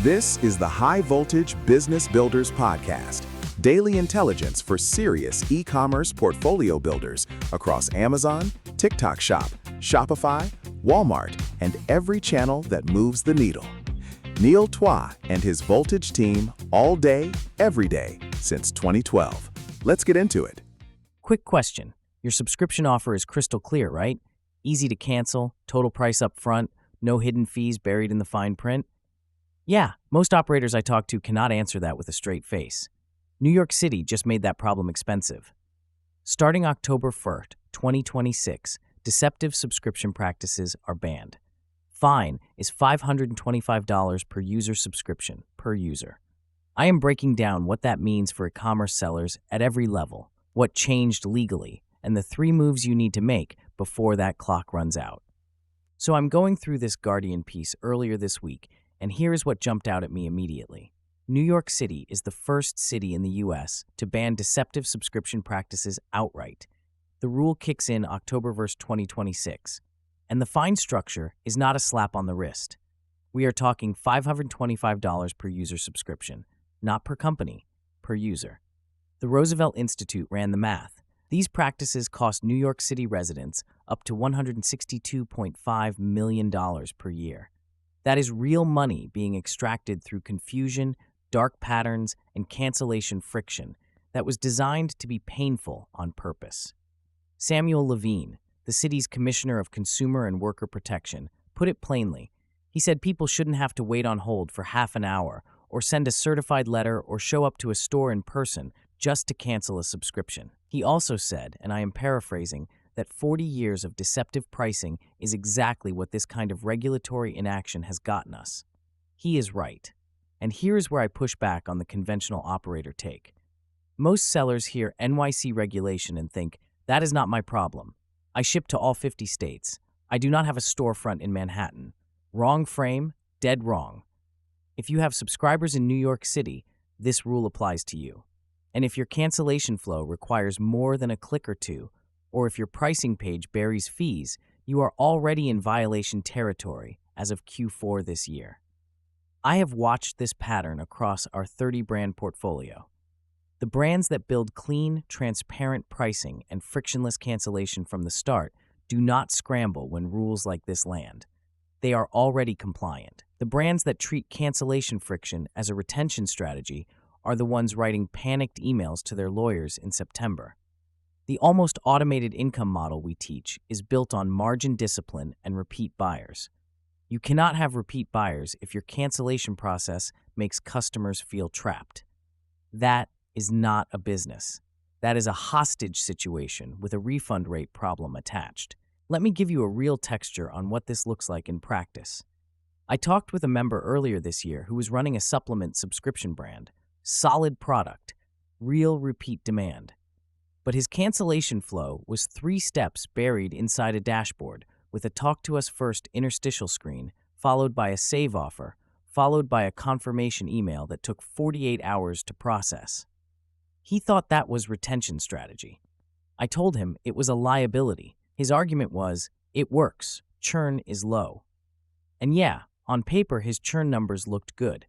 This is the High Voltage Business Builders Podcast, daily intelligence for serious e-commerce portfolio builders across Amazon, TikTok Shop, Shopify, Walmart, and every channel that moves the needle. Neil Twa and his Voltage team all day, every day, since 2012. Let's get into it. Quick question. Your subscription offer is crystal clear, right? Easy to cancel, total price up front, no hidden fees buried in the fine print? Yeah, most operators I talk to cannot answer that with a straight face. New York City just made that problem expensive. Starting October 1st, 2026, deceptive subscription practices are banned. Fine is $525 per user subscription per user. I am breaking down what that means for e-commerce sellers at every level, what changed legally, and the 3 moves you need to make before that clock runs out. So I'm going through this Guardian piece earlier this week, and here is what jumped out at me immediately. New York City is the first city in the U.S. to ban deceptive subscription practices outright. The rule kicks in October 1st, 2026, and the fine structure is not a slap on the wrist. We are talking $525 per user subscription, not per company, per user. The Roosevelt Institute ran the math. These practices cost New York City residents up to $162.5 million per year. That is real money being extracted through confusion, dark patterns, and cancellation friction that was designed to be painful on purpose. Samuel Levine, the city's Commissioner of Consumer and Worker Protection, put it plainly. He said people shouldn't have to wait on hold for half an hour or send a certified letter or show up to a store in person just to cancel a subscription. He also said, and I am paraphrasing, that 40 years of deceptive pricing is exactly what this kind of regulatory inaction has gotten us. He is right. And here is where I push back on the conventional operator take. Most sellers hear NYC regulation and think, that is not my problem. I ship to all 50 states. I do not have a storefront in Manhattan. Wrong frame, dead wrong. If you have subscribers in New York City, this rule applies to you. And if your cancellation flow requires more than a click or two, or if your pricing page buries fees, you are already in violation territory as of Q4 this year. I have watched this pattern across our 30-brand portfolio. The brands that build clean, transparent pricing and frictionless cancellation from the start do not scramble when rules like this land. They are already compliant. The brands that treat cancellation friction as a retention strategy are the ones writing panicked emails to their lawyers in September. The almost automated income model we teach is built on margin discipline and repeat buyers. You cannot have repeat buyers if your cancellation process makes customers feel trapped. That is not a business. That is a hostage situation with a refund rate problem attached. Let me give you a real texture on what this looks like in practice. I talked with a member earlier this year who was running a supplement subscription brand. Solid product, real repeat demand. But his cancellation flow was 3 steps buried inside a dashboard with a Talk to Us First interstitial screen, followed by a save offer, followed by a confirmation email that took 48 hours to process. He thought that was retention strategy. I told him it was a liability. His argument was, it works, churn is low. And yeah, on paper his churn numbers looked good,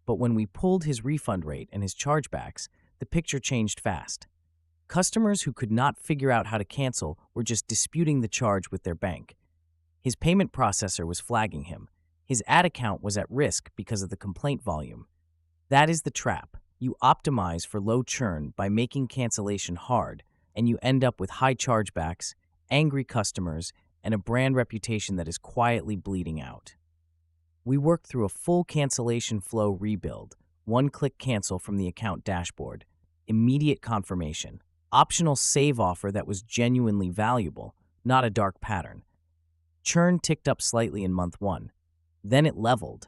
but when we pulled his refund rate and his chargebacks, the picture changed fast. Customers who could not figure out how to cancel were just disputing the charge with their bank. His payment processor was flagging him. His ad account was at risk because of the complaint volume. That is the trap. You optimize for low churn by making cancellation hard, and you end up with high chargebacks, angry customers, and a brand reputation that is quietly bleeding out. We worked through a full cancellation flow rebuild, one-click cancel from the account dashboard, immediate confirmation, optional save offer that was genuinely valuable, not a dark pattern. Churn ticked up slightly in month 1. Then it leveled,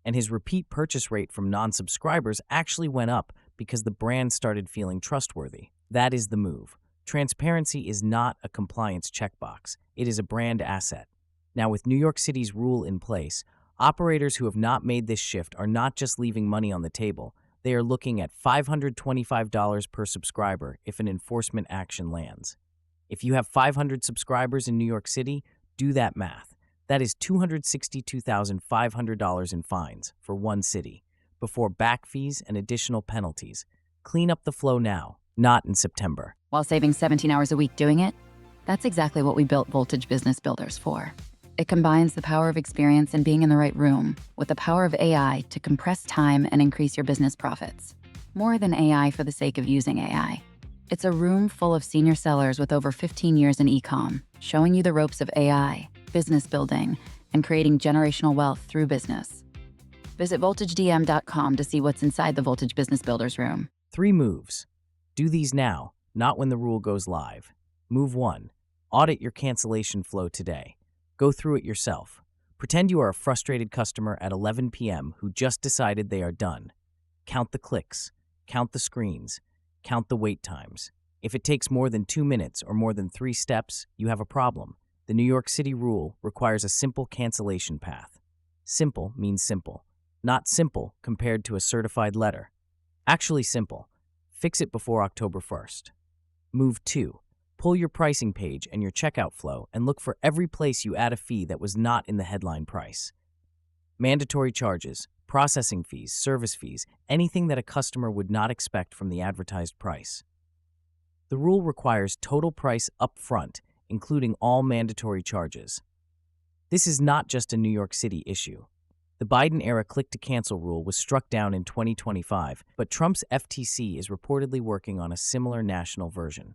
and his repeat purchase rate from non-subscribers actually went up because the brand started feeling trustworthy. That is the move. Transparency is not a compliance checkbox. It is a brand asset. Now, with New York City's rule in place, operators who have not made this shift are not just leaving money on the table. They are looking at $525 per subscriber if an enforcement action lands. If you have 500 subscribers in New York City, do that math. That is $262,500 in fines for one city, before back fees and additional penalties. Clean up the flow now, not in September. While saving 17 hours a week doing it? That's exactly what we built Voltage Business Builders for. It combines the power of experience and being in the right room with the power of AI to compress time and increase your business profits. More than AI for the sake of using AI. It's a room full of senior sellers with over 15 years in e-com, showing you the ropes of AI, business building, and creating generational wealth through business. Visit voltagedm.com to see what's inside the Voltage Business Builders room. 3 moves. Do these now, not when the rule goes live. Move 1. Audit your cancellation flow today. Go through it yourself. Pretend you are a frustrated customer at 11 p.m. who just decided they are done. Count the clicks. Count the screens. Count the wait times. If it takes more than 2 minutes or more than 3 steps, you have a problem. The New York City rule requires a simple cancellation path. Simple means simple. Not simple compared to a certified letter. Actually simple. Fix it before October 1st. Move 2. Pull your pricing page and your checkout flow and look for every place you add a fee that was not in the headline price. Mandatory charges, processing fees, service fees, anything that a customer would not expect from the advertised price. The rule requires total price up front, including all mandatory charges. This is not just a New York City issue. The Biden-era click-to-cancel rule was struck down in 2025, but Trump's FTC is reportedly working on a similar national version.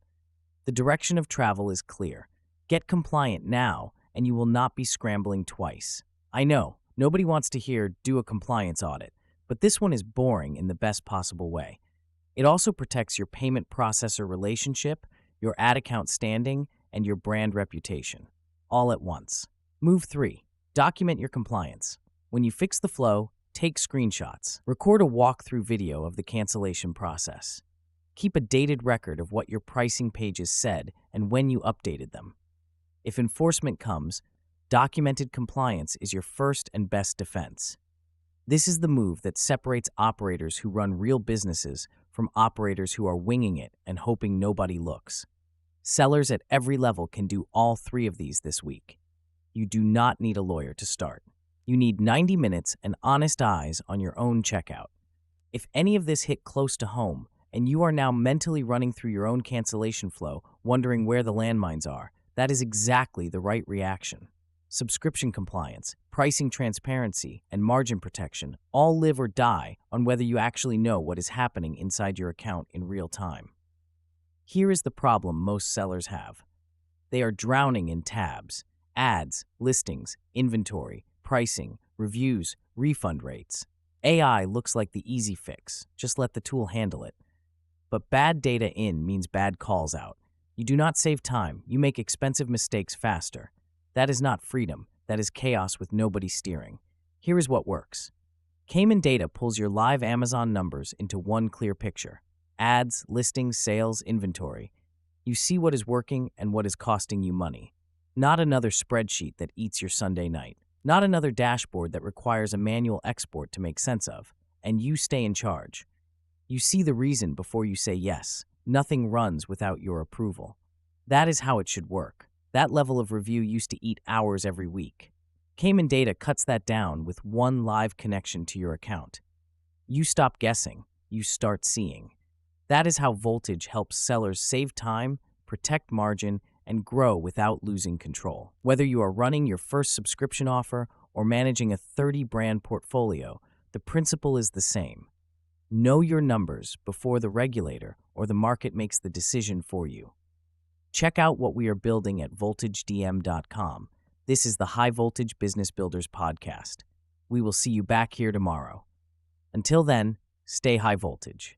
The direction of travel is clear. Get compliant now, and you will not be scrambling twice. I know, nobody wants to hear do a compliance audit, but this one is boring in the best possible way. It also protects your payment processor relationship, your ad account standing, and your brand reputation, all at once. Move 3. Document your compliance. When you fix the flow, take screenshots. Record a walkthrough video of the cancellation process. Keep a dated record of what your pricing pages said and when you updated them. If enforcement comes, documented compliance is your first and best defense. This is the move that separates operators who run real businesses from operators who are winging it and hoping nobody looks. Sellers at every level can do all 3 of these this week. You do not need a lawyer to start. You need 90 minutes and honest eyes on your own checkout. If any of this hit close to home, and you are now mentally running through your own cancellation flow, wondering where the landmines are, that is exactly the right reaction. Subscription compliance, pricing transparency, and margin protection all live or die on whether you actually know what is happening inside your account in real time. Here is the problem most sellers have. They are drowning in tabs, ads, listings, inventory, pricing, reviews, refund rates. AI looks like the easy fix. Just let the tool handle it. But bad data in means bad calls out. You do not save time, you make expensive mistakes faster. That is not freedom, that is chaos with nobody steering. Here is what works. Caiman Data pulls your live Amazon numbers into one clear picture. Ads, listings, sales, inventory. You see what is working and what is costing you money. Not another spreadsheet that eats your Sunday night. Not another dashboard that requires a manual export to make sense of. And you stay in charge. You see the reason before you say yes. Nothing runs without your approval. That is how it should work. That level of review used to eat hours every week. Caiman Data cuts that down with one live connection to your account. You stop guessing. You start seeing. That is how Voltage helps sellers save time, protect margin, and grow without losing control. Whether you are running your first subscription offer or managing a 30-brand portfolio, the principle is the same. Know your numbers before the regulator or the market makes the decision for you. Check out what we are building at voltagedm.com. This is the High Voltage Business Builders podcast. We will see you back here tomorrow. Until then, stay high voltage.